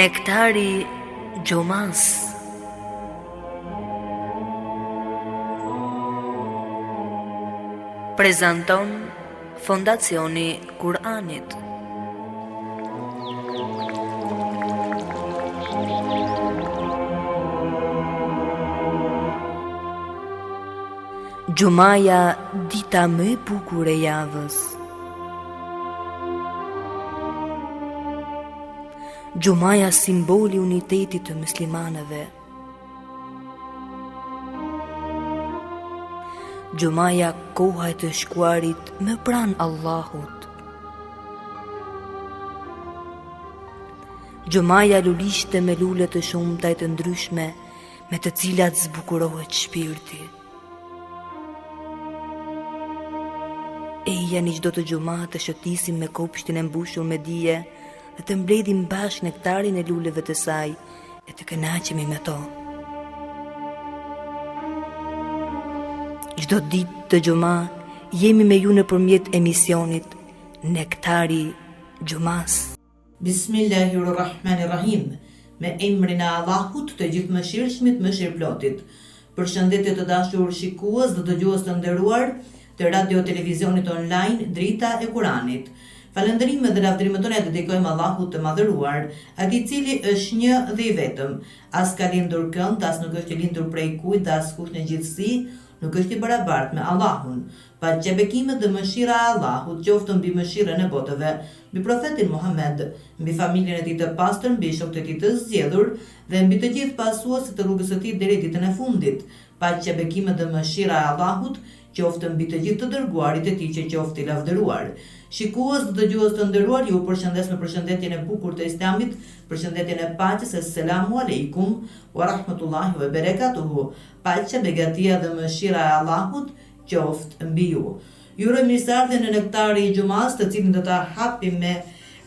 Nektari Gjumas. Prezanton Fondacioni Kur'anit. Gjumaja, dita më e bukur e javës. Gjumaja, simboli unitetit të muslimanëve. Gjumaja, koha e të shkuarit më pranë Allahut. Gjumaja, lulishte me lule të shumta e të ndryshme, me të cilat zbukurohet shpirti. Eja një çdo të gjuma të shëtisim me kopshtin e mbushur me dije dhe të mbledhim bashkë nektarin e luleve të saj e të kënaqemi me to. Çdo ditë të gjuma jemi me ju nëpërmjet emisionit Nektari Gjumas. Bismillahirrahmanirrahim. Me emrin e Allahut të gjithëmëshirshmit, mëshirëplotit. Përshëndetje të dashur shikues dhe dëgjues të nderuar të radio televizionit online Drita e Kuranit. Falënderimet dhe lavdërimet tona i dedikojmë Allahut të madhëruar, atij i cili është një dhe i vetëm. As ka lindur kënd, as nuk është i lindur prej kujt, as kush në gjithësi nuk është i barabartë me Allahun. Paqja, bekimet dhe mëshira e Allahut qoftë mbi mëshirën e botëve, mbi profetin Muhammed, mbi familjen e tij të pastër, mbi shokët e tij të zgjedhur dhe mbi të gjithë pasuesit të rrugës së tij deri ditën e fundit. Paqja, bekimet dhe mëshira e Allahut qoftë mbi të gjithë të dërguarit e tij që qoftë i lavdëruar. Shikues dhe dëgjues të nderuar, ju përshëndes me përshëndetjen e bukur të Islamit, përshëndetjen e paqes, Assalamu alaikum wa rahmatullahi wa barakatuhu. Paqja, begatia dhe mëshira e Allahut qoftë mbi ju. Ju uroj mirëseardhje në nektari i Gjumas, të cilin do ta hapim me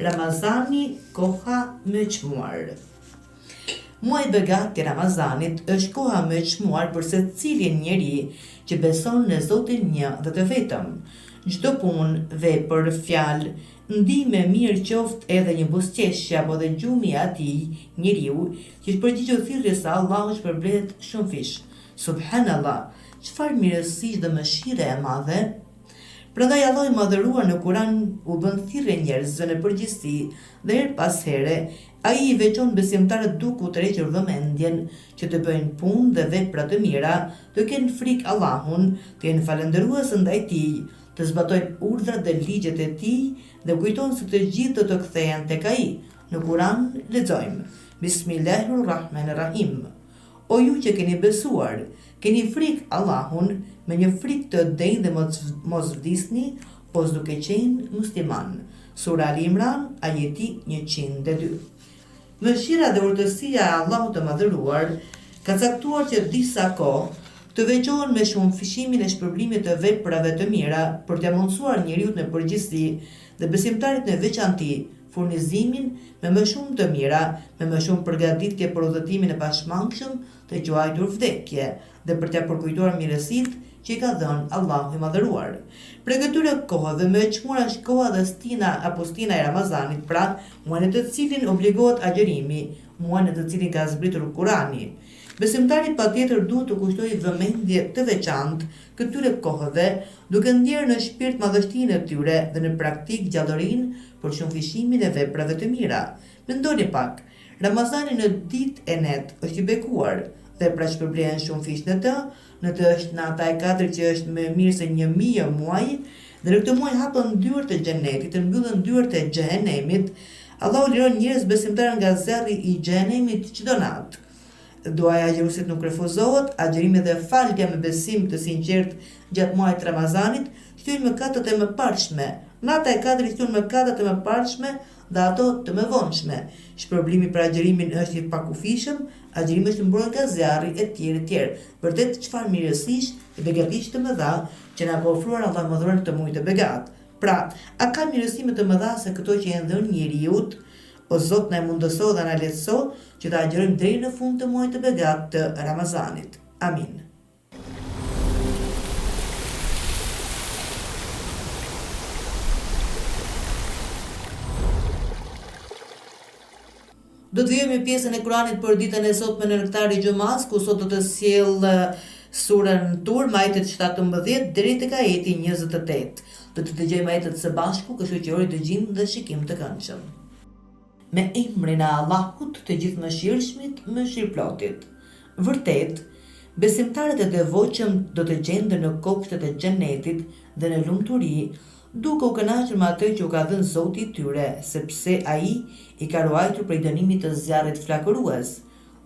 Ramazani, koha më e çmuar. Muaji begat i Ramazanit është koha më e çmuar për secilin njeri që beson në Zotin një dhe të vetëm. Çdo punë, vepër, fjalë, ndihmë e mirë qoftë edhe një buzëqeshje apo dhe gjumi i atij njeriu që është përgjigjur thirrjes së Allahut shpërblet shumë fish. Subhanallah, çfarë mirësish dhe mëshire e madhe! Prandaj Allahu i madhëruar në Kur'an u bën thirrje njerëzve në përgjithësi dhe her pas here ai i veçon besimtarët duke u tërhequr vëmendjen që të bëjnë punë dhe vepra të mira, të kenë frikë Allahun, të jenë falëndërues ndaj tij, të zbatojnë urdhrat dhe ligjet e tij dhe kujtojnë se të gjithë do të kthehen tek ai. Në Kur'an lexojmë: Bismillahirrahmanirrahim. O ju që keni besuar, keni frikë Allahun me një frikë të denjë dhe mos vdisni, pos duke qenë musliman. Sura Ali Imran, ajeti 102. Mëshira dhe urtësia e Allahut të madhëruar ka caktuar që disa kohë të veçohen me shumë fishimin e shpërblimit të veprave të mira për t'ia mundësuar njeriut në përgjithësi dhe besimtarit në veçanti furnizimin me më shumë të mira, me më shumë përgatitje për udhëtimin e pashmangshëm të quajtur vdekje dhe për t'ia përkujtuar mirësitë që i ka dhënë Allahu i madhëruar. Për këtyre kohëve më e çmuara është koha dhe stina apo stina e Ramazanit, pra muajin të cilin obligohet agjerimi, muajin të cilin ka zbritur Kurani. Besimtari patjetër duhet të kushtojë vëmendje të veçantë këtyre kohëve, duke ndjerë në shpirt madhështinë e tyre dhe në praktik gjallërinë për shumëfishimin e veprave të mira. Mendoni pak, Ramazani në ditë e net është i bekuar, vepra shpërblehen shumë fish në të është nata e 4 që është më mirë se 1000 muaj, dhe në këtë muaj hapen dyert e xhenetit, të mbyllen dyert e xhenemit. Allahu liron njerëz besimtarë nga zerri i xhenemit çdo natë. Duaja e agjeruesit nuk refuzohet, agjerimi dhe falja me besim të sinqert gjatë muajit Ramazanit shtyjnë mëkatet e mëparshme. Nata e 4 shtyjnë mëkatet e mëparshme dhe ato të mëvonshme. Shpërblimi për agjerimin është i pakufishëm, agjerimi është mbrojtur nga zjarri e tjerë. Vërtet çfarë mirësish e begatish të mëdha që na ka ofruar Allahu madhëruar këtë muaj të begat. Pra, a ka mirësi më të mëdha se këto që janë dhënë njeriut? O Zot, na mundëso dhe na lehtëso që ta agjerojmë deri në fund të muajit të begat të Ramazanit. Amin. Do të vijmë pjesën e Kuranit për ditën e sotme në Rektari Gjumas, ku sot do të sjell surën Tur, ajetet 17 deri tek ajeti 28. Do të dëgjojmë ajetet së bashku, kështu që uri dëgjim dhe shikim të këndshëm. Me emrin e Allahut të gjithëmëshirshmit, mëshirëplotit. Vërtet, besimtarët e devotshëm do të gjenden në kopshtet e xhenetit dhe në lumturi, duke u kënaqur me atë që u ka dhënë Zoti i tyre, sepse ai i ka ruajtur prej dënimit të zjarrit flakërues.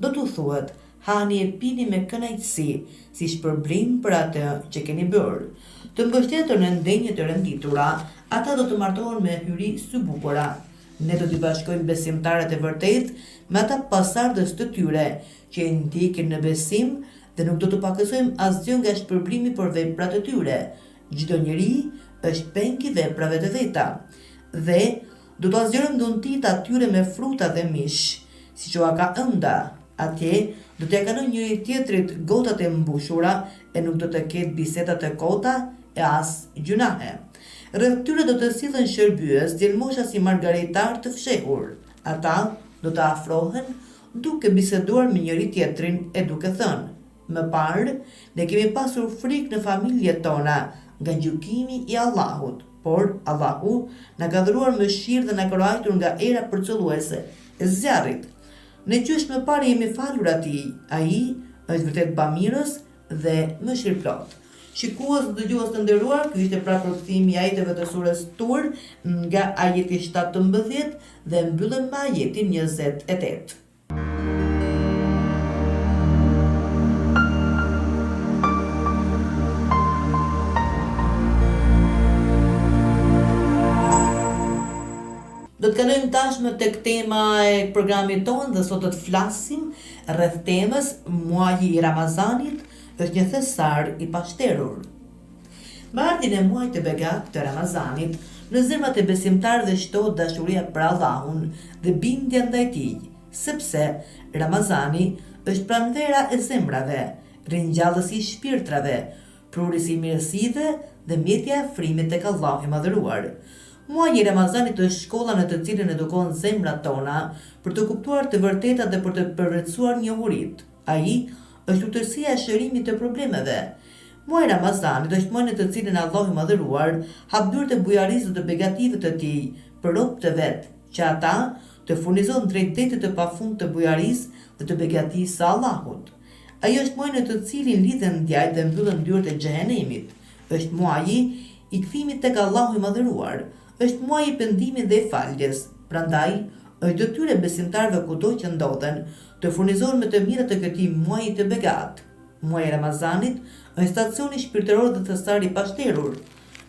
Do t'u thuhet: hani e pini me kënaqësi, si shpërblim për atë që keni bërë. Të mbështetur në ndenjë të renditura, ata do të martohen me hyri së bukura. Ne do t'i bashkojmë besimtarët e vërtet me ata pasardhës të tyre që e ndjekin në besim dhe nuk do të pakësojmë asgjë nga shpërblimi për veprat e tyre. Çdo njeri është peng i veprave të veta. Dhe do të zgjerojmë dhuntit atyre me fruta dhe mish, siç u ka ënda. Atje do t'ja kanojnë njëri tjetrit gotat e mbushura e nuk do të ketë biseda të kota e as gjunahe. Rreth tyre do të sillen shërbyes djelmosha si margaritar të fshehur. Ata do të afrohen duke biseduar me njëri tjetrin e duke thënë: më parë, ne kemi pasur frikë në familjet tona nga gjykimi i Allahut, por Allahu na ka dhuruar mëshirë dhe na ka ruajtur nga era përcjelluese e zjarrit. Ne qysh më parë jemi falur atij, ai është vërtet bamirës dhe mëshirëplot. Shikues dhe dëgjues të nderuar, ky ishte pra përkthimi i ajeteve të surës Tur nga ajeti 17 dhe mbyllëm me ajetin 28. Do të kalojmë tashmë tek tema e programit tonë dhe sot do të flasim rreth temës muaji i Ramazanit është një thesar i pashterur. Me ardhin e muajit të begat të Ramazanit, në zemrat e besimtarëve shtohet dashuria për Allahun dhe bindja ndaj tij, sepse Ramazani është pranvera e zemrave, ringjallësi i shpirtrave, prurisi i mirësive dhe mjetja e afrimit tek Allahu i Madhëruar. Muaji i Ramazanit është shkolla në të cilën edukohen zemrat tona për të kuptuar të vërtetat dhe për të përvetësuar njohuritë. Ai është utërsia e shërimit të problemeve. Muaji i Ramazanit është muaji në të cilin Allahu i Madhëruar hap dyert e bujarisë dhe të begative të tij për robët e vet, që ata të furnizojnë drejt detit të pafund të bujarisë dhe të begatisë së Allahut. Ai është muaji në të cilin lidhen ndjajt dhe mbyllen dyert e xhehenemit. Është muaji i kthimit tek Allahu i Madhëruar. Është muaji i pendimit dhe i faljes. Prandaj, është detyrë e besimtarëve kudo që ndodhen të furnizohen me të mirat të këtij muaji të begat. Muaji i Ramazanit është stacioni shpirtëror dhe thesar i pashterur.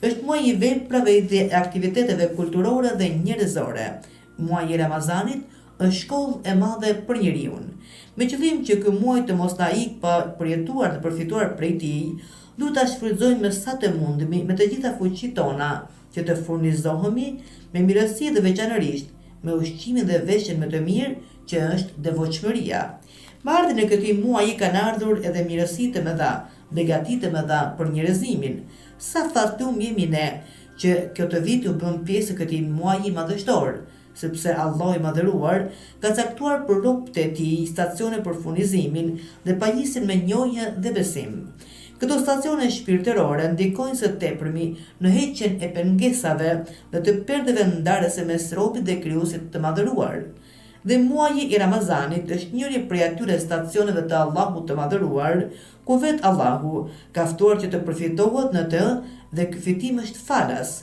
Është muaji i veprave dhe aktiviteteve kulturore dhe njerëzore. Muaji i Ramazanit është shkollë e madhe për njeriu. Me qëllim që ky muaj të mos na ikë pa përjetuar dhe përfituar prej tij, duhet ta shfrytëzojmë me sa të mundemi me të gjitha fuqitë tona që të furnizohemi me mirësi dhe veçanërisht me ushqimin dhe veshjen më të mirë që është devotshmëria. Me ardhin e këtij muaji kanë ardhur edhe mirësitë të mëdha, begatitë të mëdha për njerëzimin. Sa fatum jemi ne që këtë vit u bëm pjesë këtij muaji madhështor, sepse Allahu i Madhëruar ka caktuar për robët e tij stacione për furnizimin dhe pajisjen me njohje dhe besim. Këto stacione shpirtërore ndikojnë së tepërmi në heqjen e pengesave dhe të perdeve ndarëse mes robit dhe krijuesit të Madhëruar. Dhe muaji i Ramazanit është njëri prej atyre stacioneve të Allahut të Madhëruar, ku vetë Allahu ka ftuar që të përfitohet në të dhe ky fitim është falas.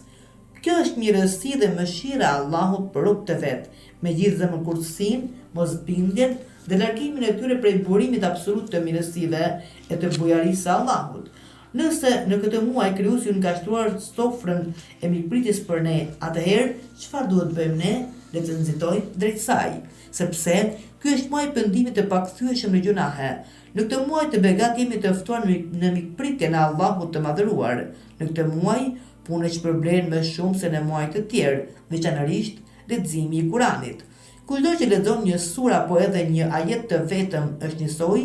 Kjo është mirësi dhe mëshira e Allahut për robët e vet, me gjithë zemërkurtësinë, mosbindjen dhe largimin e tyre prej burimit absolut të mirësive e të bujarisë së Allahut. Nëse në këtë muaj krijuesi ka shtruar sofrën e mikpritjes për ne, atëherë çfarë duhet bëjmë ne? Le të nxitojmë drejt saj, sepse ky është muaji i pendimit të pakkthyeshëm në gjunahe. Në këtë muaj të begat jemi të ftuar në mikpritjen e Allahut të Madhëruar. Në këtë muaj punë shpërblen më shumë se në muajt të tjerë, veçanërisht leximi i Kuranit. Kushdo që lexon një sure apo edhe një ajet të vetëm është njësoj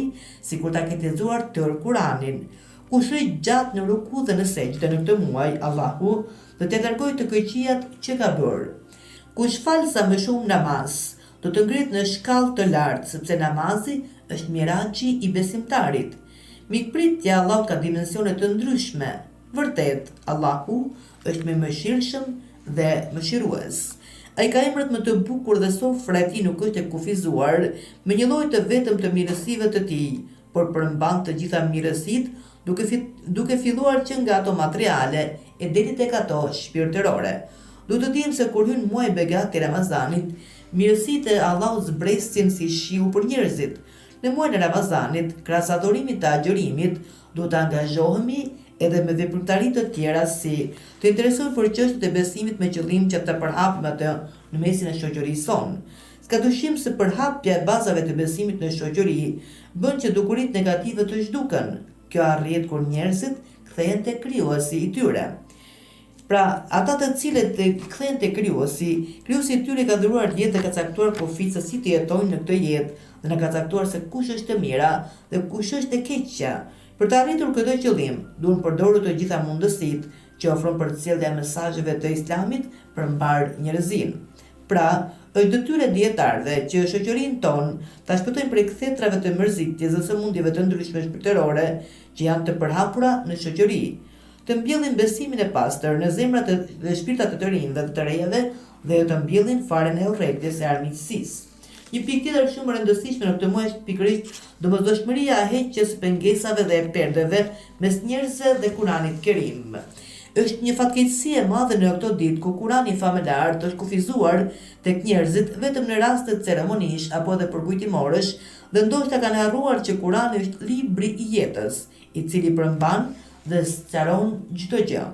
sikur ta ketë lexuar tërë Kuranin. Kush rrit gjatë në ruku dhe në sejdë në këtë muaj, Allahu do t'i largojë të këqijat që ka bërë. Kush fal sa më shumë namaz, do të ngrihet në shkallë të lartë, sepse namazi është miraçi i besimtarit. Mikpritja e Allahut ka dimensione të ndryshme. Vërtet, Allahu është më mëshirshëm dhe mëshirues. Ai ka emrat më të bukur dhe sofra e tij nuk është e kufizuar me një lloj të vetëm të mirësive të tij, por përmban të gjitha mirësitë duke filluar që nga ato materiale e deri tek ato shpirtërore. Duhet të dimë se kur hyn muaji begat i Ramazanit, mirësitë e Allahut zbresin si shiu për njerëzit. Në muajin e Ramazanit, krahas adhurimit të agjërimit, duhet të angazhohemi edhe me veprimtari të tjera si të interesojmë për çështjet e besimit me qëllim që të përhapim atë në mesin e shoqërisë sonë. S'ka dyshim se përhapja e bazave të besimit në shoqëri bën që dukuritë negative të zhduken. Kjo arrihet kur njerëzit kthehen te krijuesi i tyre. Pra, ata të cilët kthehen te krijuesi i tyre ka dhuruar jetë dhe ka caktuar kufit se si të jetojnë në këtë jetë dhe na ka caktuar se kush është e mira dhe kush është e keqja. Për të arritur këtë qëllim, duhen përdorur të gjitha mundësitë që ofron përcjellja e mesazheve të Islamit për mbar njerëzinë. Pra, është detyrë dietarëve që shoqërinë tonë ta shpëtojnë prej kthetrave të mërzitjes dhe sëmundjeve të ndryshme shpirtërore që janë të përhapura në shoqëri, të mbjellin besimin e pastër në zemrat dhe shpirtat të rinjve dhe të rejeve dhe të mbjellin faren e urrejtjes së armiqësisë. Një pikë tjetër shumë e rëndësishme në këtë muaj është pikërisht domosdoshmëria e heqjes së pengesave dhe e perdeve mes njerëzve dhe Kuranit Kerim. Është një fatkeqësi e madhe në këtë ditë ku Kurani famëlar është kufizuar tek njerëzit vetëm në raste ceremonish apo edhe përkujtimorësh dhe ndoshta kanë harruar që Kurani është libri i jetës, i cili përmban dhe sqaron çdo gjë.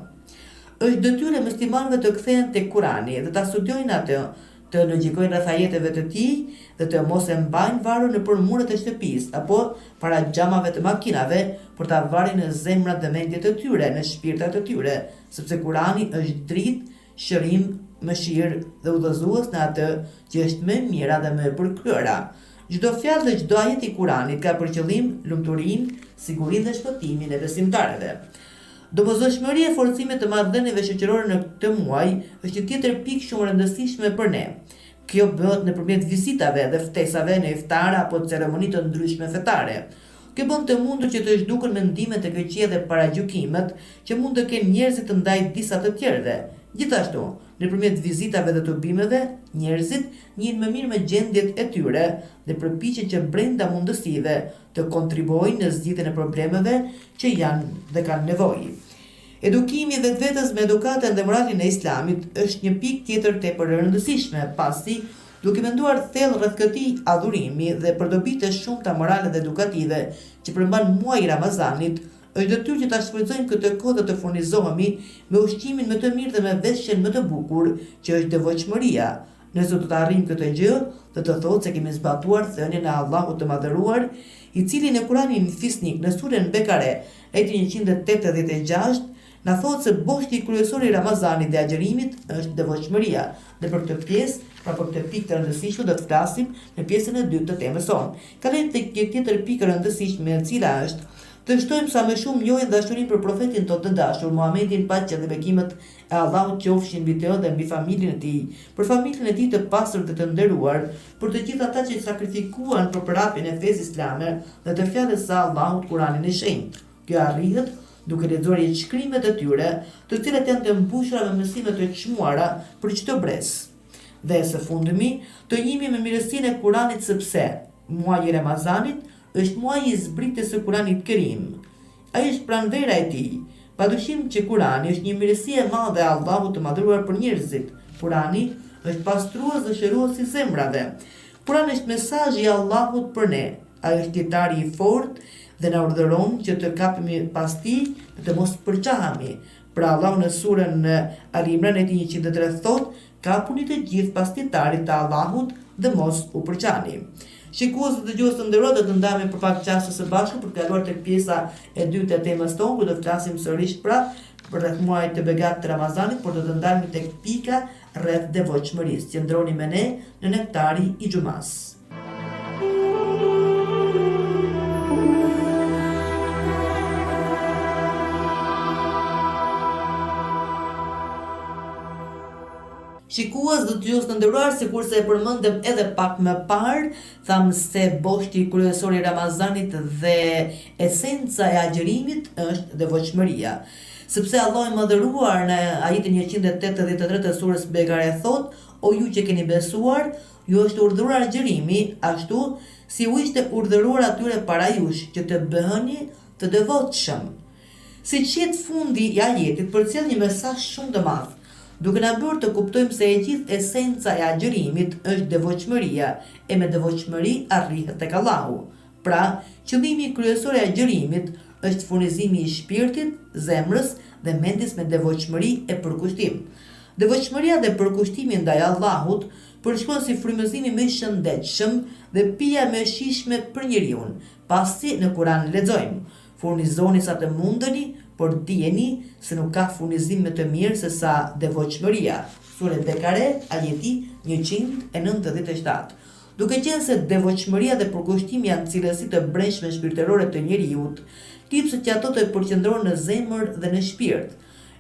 Është detyrë muslimanëve të kthehen tek Kurani dhe ta studiojnë atë, të logjikojnë rreth ajeteve të tij dhe të mos e mbajnë varur nëpër muret e shtëpisë apo para xhamave të makinave për ta varur në zemrat dhe mendjet e tyre, në shpirtat e tyre, sepse Kurani është dritë, shërim, mëshirë dhe udhëzues në atë që është më e mira dhe më e përkryer. Çdo fjalë dhe çdo ajet i Kuranit ka për qëllim lumturinë, sigurinë dhe shpëtimin e besimtarëve. Domosdoshmëria e forcimit të marrëdhënieve shoqërore në këtë muaj është një tjetër pikë shumë e rëndësishme për ne. Kjo bëhet nëpërmjet vizitave dhe ftesave në iftare apo ceremoni të ndryshme fetare. Kjo bën të mundur që të zhduken mendimet e keqia dhe paragjykimet që mund të kenë njerëzit ndaj disa të tjerëve. Gjithashtu, nëpërmjet vizitave dhe tubimeve, njerëzit njihen më mirë me gjendjet e tyre dhe përpiqen që brenda mundësive të kontribuojnë në zgjidhjen e problemeve që janë dhe kanë nevojë. Edukimi vetvetes me edukatën dhe moralin e Islamit është një pikë tjetër tepër e rëndësishme, pasi duke menduar thellë rreth këtij adhurimi dhe përdobitë shumëta morale dhe edukative që përmban muaji i Ramazanit, është detyrë që ta shfrytëzojmë këtë kohë dhe të furnizohemi me ushqimin më të mirë dhe me veshjen më të bukur, që është devotshmëria. Nëse do të arrijmë këtë gjë, do të thotë se kemi zbatuar thënien e Allahut të Madhëruar, i cili në Kuranin Fisnik në surën Bekare, ajeti 186, na thotë se boshti kryesor i Ramazanit dhe agjërimit është devotshmëria. Dhe për këtë pjesë, pra për këtë pikë të rëndësishme do të flasim në pjesën e dytë të temës sonë. Kalojmë tek një tjetër pikë e rëndësishme, e cila është të shtojmë sa më shumë njohjen dhe dashurinë për profetin tonë të dashur, Muhamedin, paqja dhe bekimet e Allahut qofshin mbi të dhe mbi familjen e tij, për familjen e tij të pastër dhe të nderuar, për të gjithë ata që sakrifikuan për përhapjen e fesë islame dhe të fjalës së Allahut, Kuranin e shenjtë. Kjo arrihet duke lexuar shkrimet e tyre, të cilat janë të mbushura me mësime të çmuara për çdo brez. Dhe së fundmi, të njihemi me mirësinë e Kuranit sepse muaji i Ramazanit është muaji i zbritjes së Kuranit Kerim. Ai është pranvera e tij. Padyshim që Kurani është një mirësi e madhe e Allahut të Madhëruar për njerëzit. Kurani është pastrues dhe shërues i zemrave. Kurani është mesazhi i Allahut për ne. Ai është ditari i fortë dhe na urdhëron që të kapemi pas tij dhe të mos përçahemi. Pra Allahu në surën Ali Imran ajeti 103 thotë: "Kapuni të gjithë pas ditarit të Allahut dhe mos u përçani." Shikues dhe dëgjues të nderuar, do të ndajmë për pak çaste së bashku për të kaluar tek pjesa e dytë e temës tonë, ku do të flasim sërish për rreth muajit të begatë të Ramazanit, por do të ndajmë tek pika rreth devotshmërisë. Qëndroni me ne në Nektari i Xumas. Shikues do t'ju të nderuar, sikurse e përmendëm edhe pak më parë, thamë se boshti kryesor i Ramazanit dhe esenca e agjërimit është devotshmëria. Sepse Allah i madhëruar në ajetin 183 të surës Bekare thot: "O ju që keni besuar, ju është urdhëruar agjërimi, ashtu si u ishte urdhëruar atyre para jush që të bëheni të devotshëm." Siç jet fundi i ajetit përcjell një mesazh shumë të madh, duke na bërë të kuptojmë se e gjithë esenca e agjërimit është devotshmëria, e me devotshmëri arrihet tek Allahu. Pra, qëllimi kryesor i agjërimit është furnizimi i shpirtit, zemrës dhe mendjes me devotshmëri e përkushtim. Devotshmëria dhe përkushtimi ndaj Allahut përshkruan si frymëzimi më i shëndetshëm dhe pija më e shijshme për njeriu. Pasi në Kur'an lexojmë: "Furnizoni sa të mundeni, por dijeni se nuk ka furnizim më të mirë se sa devotshmëria." Sura Bekare, ajeti 197. Duke qenë se devotshmëria dhe përkushtimi janë cilësi të brendshme shpirtërore të njeriu, tipset që ato të përqendrohen në zemër dhe në shpirt.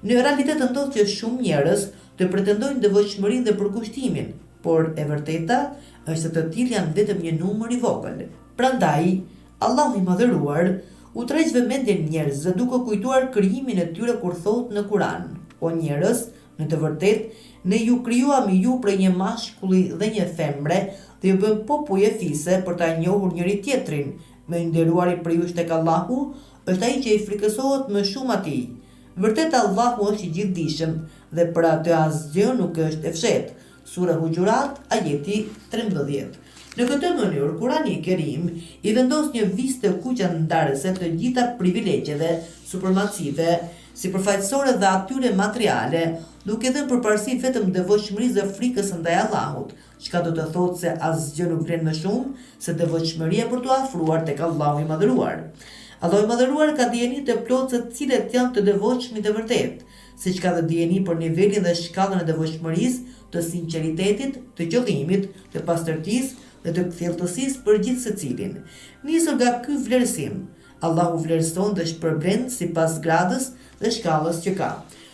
Në realitet ndodh që shumë njerëz të pretendojnë devotshmërinë dhe përkushtimin, por e vërteta është se të tillë janë vetëm një numër i vogël. Prandaj, Allahu i madhëruar u tërheq vëmendjen njerëzve duke kujtuar krijimin e tyre kur thotë në Kur'an: "O njerëz, në të vërtetë ne ju krijuam ju prej një mashkulli dhe një femre dhe ju bëm popull fise për ta njohur njëri tjetrin. Më i nderuari për ju tek Allahu është ai që i frikësohet më shumë atij. Vërtet Allahu është i gjithdijshëm dhe për atë asgjë nuk është e fshehtë." Sura Hujurat, ajeti 13. Në këtë mënyrë, Kurani i Kerim i vendos një vizë të kuqendarëse të gjitha privilegjeve supremacive, si përfaqësore dhe atyre materiale, duke dhënë përparësi vetëm devotshmërisë dhe frikës ndaj Allahut, çka do të thotë se asgjë nuk vlen më shumë se devotshmëria për t'u afruar tek Allahu i madhëruar. Allahu i madhëruar ka dijeni të plotë se cilët janë të devotshmit të vërtet, siç ka dhe dijeni për nivelin dhe shkallën e devotshmërisë, të sinqeritetit, të qëllimit, të pastërtisë dhe të thellësisë për gjithë secilin. Nisur nga ky vlerësim, Allahu vlerëson dhe shpërblen sipas gradës dhe shkallës që ka.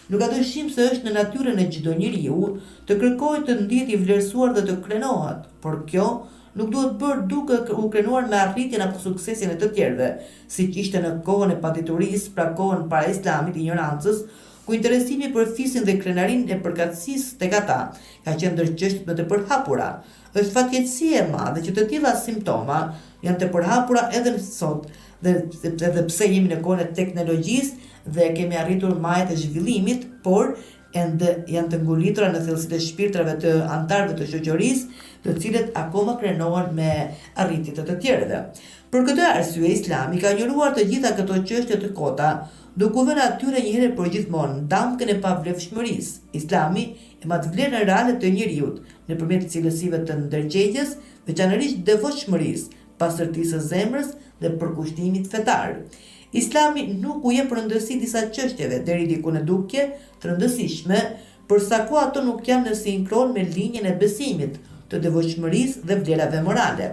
Nuk ka dyshim se është në natyrën e çdo njeriu të kërkojë të ndihet i vlerësuar dhe të krenohet, por kjo nuk duhet bërë duke u krenuar me arritjen apo suksesin e të tjerëve, siç ishte në kohën e paditurisë, pra kohën para Islamit, ignorancës, ku interesimi për fisin dhe krenarinë e përkatësisë tek ata ka qenë ndër çështjet më të përhapura. Është fatkeqësi e madhe që të tilla simptoma janë të përhapura edhe sot, edhe pse jemi në kohën e teknologjisë dhe kemi arritur majet e zhvillimit, por ende janë të ngulitura në thellësitë e shpirtrave të antarëve të shoqërisë, të cilët akoma krenohen me arritjet e të tjerëve. Për këtë arsye, Islami ka injoruar të gjitha këto çështje të kota, duke vënë atyre një herë për gjithmonë damkën e pavlefshmërisë. Islami e mat vlerën reale të njeriu nëpërmjet cilësive të ndërgjegjës, veçanërisht devotshmërisë, pastërtisë së zemrës dhe përkushtimit fetar. Islami nuk u jep rëndësi disa çështjeve deri diku në dukje të rëndësishme, përsa ku ato nuk janë në sinkron me linjën e besimit, të devotshmërisë dhe vlerave morale.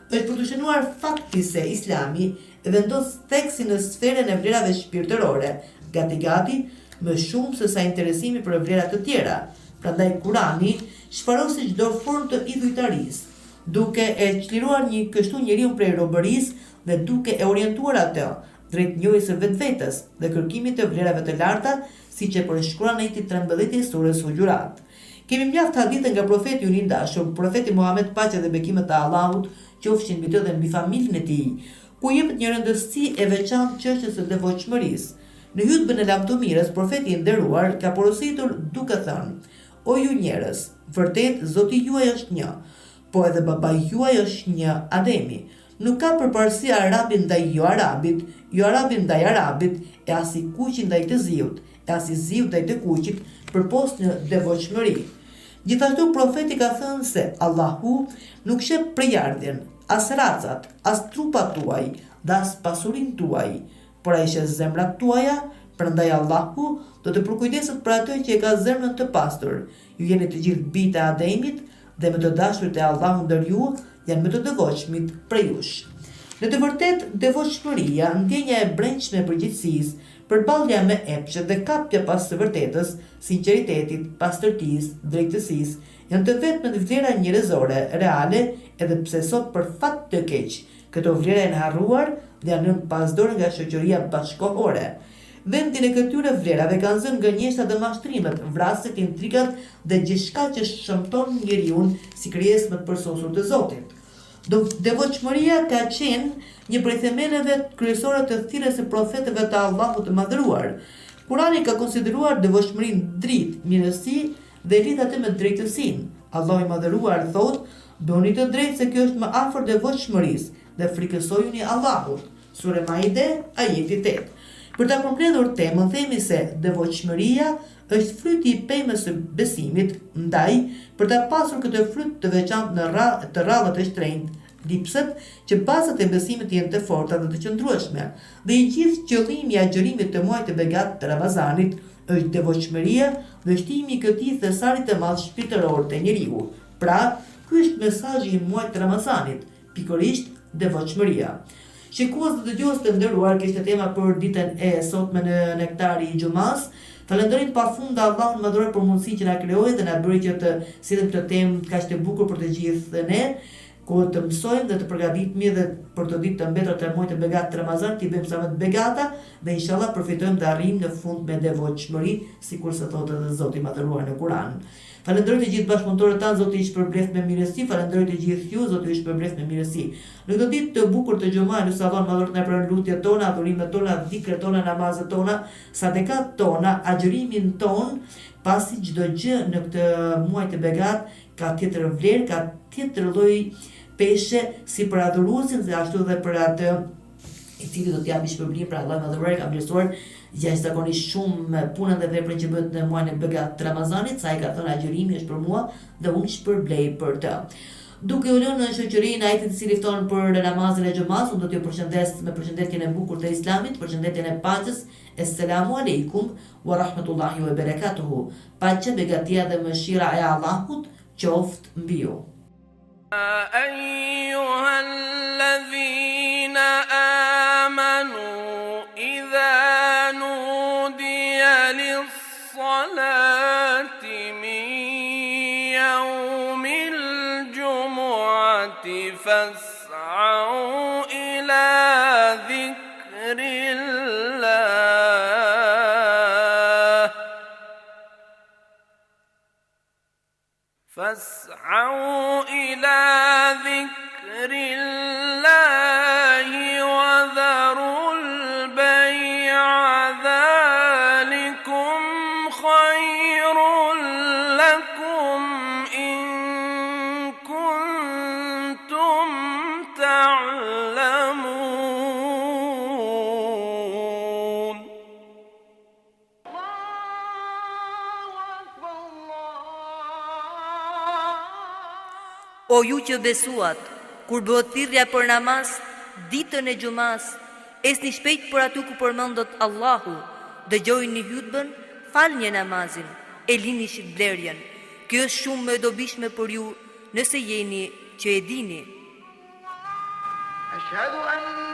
Është për të shënuar fakti se Islami e vendos theksin në sferën e vlerave shpirtërore, gati më shumë se sa interesimi për vlerat të tjera. Prandaj Kurani shfarosi çdo formë të idhujtarisë, duke e çliruar kështu njeriu prej robërisë dhe duke e orientuar atë drejt njohjes së vetvetes dhe kërkimit të vlerave të larta, siç e përshkruan në ajeti 13 të surës Hujurat. Kemi mjaft hadithe nga profeti i dashur, profeti Muhammed, paqja dhe bekimet e Allahut qofshin mbi të dhe mbi familjen e tij, ku jepet një rëndësi e veçantë çështjes së devotshmërisë. Në hutbën e lavdëmirës, profeti i nderuar ka porositur duke thënë: "O ju njerëz, vërtet Zoti juaj është një, po edhe babai juaj është një, Ademi. Nuk ka përparësi arabi ndaj jo arabit, jo arabi ndaj arabit, e as i kuqi ndaj të ziut, e as i ziut ndaj të kuqit, përpos në devotshmëri." Gjithashtu profeti ka thënë se Allahu nuk shep prejardhjen, as racat, as trupat tuaj, dhe as pasurinë tuaj, por ai sheh zemrat tuaja. Prandaj Allahu do të përkujdeset për atë që e ka zemrën të pastër. Ju jeni të gjithë bijtë e Ademit dhe më të dashurit e Allahu ndër ju janë më të devotshmit prej jush. Në të vërtetë, devotshmëria, ndjenja e brendshme e përgjegjësisë, Përballja me epshet dhe kapja pas së vërtetës, sinqeritetit, pastërtisë, drejtësisë, janë të vetmet vlera njerëzore, reale, edhe pse sot për fat të keq, këto vlera janë harruar dhe janë rënë pasdore nga shoqëria bashkëkohore. Vendin e këtyre vlerave kanë zënë gënjeshtra dhe mashtrimet, vrasjet, intrigat dhe gjithçka që shëmton njeriu si krijesë më të përsosur të Zotit. Devotshmëria ka qenë një prej themeleve kryesore të thirrjes së profetëve të Allahut të Madhëruar. Kurani ka konsideruar devotshmërinë dritë, mirësi dhe lidh atë me drejtësinë. Allahu i Madhëruar thotë: "Bëni të drejtë se kjo është më afër devotshmërisë dhe frikësojuni Allahut." Sura Maide, ajeti 8. Për ta përmbledhur temën, themi se devotshmëria është fryti i pemës së besimit, ndaj për ta pasur këtë fryt të veçantë të rrallët e shtrenjtë, lipset që bazat e besimit janë të forta dhe të qëndrueshme, dhe i gjithë qëllimi i agjërimit të muajit të begatë të Ramazanit është devotshmëria dhe shtimi i këtij thesari të madh shpirtëror të njeriu. Pra, ky është mesazhi i muajit të Ramazanit, pikërisht devotshmëria. Shikues dhe dëgjues të nderuar, kishte tema për ditën e sotme në Nektari i Xumas. Falenderojmë pafund Allahun Madhëruar për mundësinë që na krijoi dhe na bëri që të sillim këtë temë kaq të bukur për të gjithë ne, ku të mësojmë dhe të përgatitemi dhe për të ditë të mbetura të muajit të begatë të Ramazanit, të bëjmë sa më të begata dhe inshallah përfitojmë të arrijmë në fund me devotshmëri, sikur se thotë edhe Zoti i Madhëruar në Kur'an. Falenderoj të gjithë bashkëpunëtorët tanë, Zoti ju shpërbleft me mirësi. Falenderoj të gjithë ju, Zoti ju shpërbleft me mirësi. Në këtë ditë të bukur të xumës, lutem Allahun Madhëruar të na pranon lutjet tona, adhurimet tona, dhikret tona, namazet tona, sadekat tona, agjërimin ton, pasi çdo gjë në këtë muaj të begat ka tjetër vlerë, ka tjetër lloj peshe si për adhuruesin, dhe ashtu dhe për atë i cili do të japi shpërblim. Pra Allahu Madhëruar ka vlerësuar jashtëzakonisht shumë punën dhe veprën që bëhet në muajin e begatë të Ramazanit, sa i ka thënë agjërimi është për mua dhe unë shpërblej për të. Duke u lënë në shoqërinë ai i cili fton për namazin e xumës, unë do t'ju përshëndes me përshëndetjen e bukur të Islamit, përshëndetjen e paqes. Assalamu alaikum wa rahmatullahi wa barakatuhu. Paqja, begatia dhe mëshira e Allahut qoftë mbi ju. أيها الذين آمنوا إذا نودي للصلاة من يوم الجمعة فاسعوا إلى ذكر الله وذروا البيع ذلكم خير لكم إن كنتم تعلمون. O ju që besuat, kur bëhet thirrja për namaz, ditën e xumas, esni shpejt për aty ku përmendet Allahu, dëgjojini hutbën, falni namazin, e lini shitblerjen. Kjo është shumë më e dobishme për ju nëse jeni që e dini. أشهد أن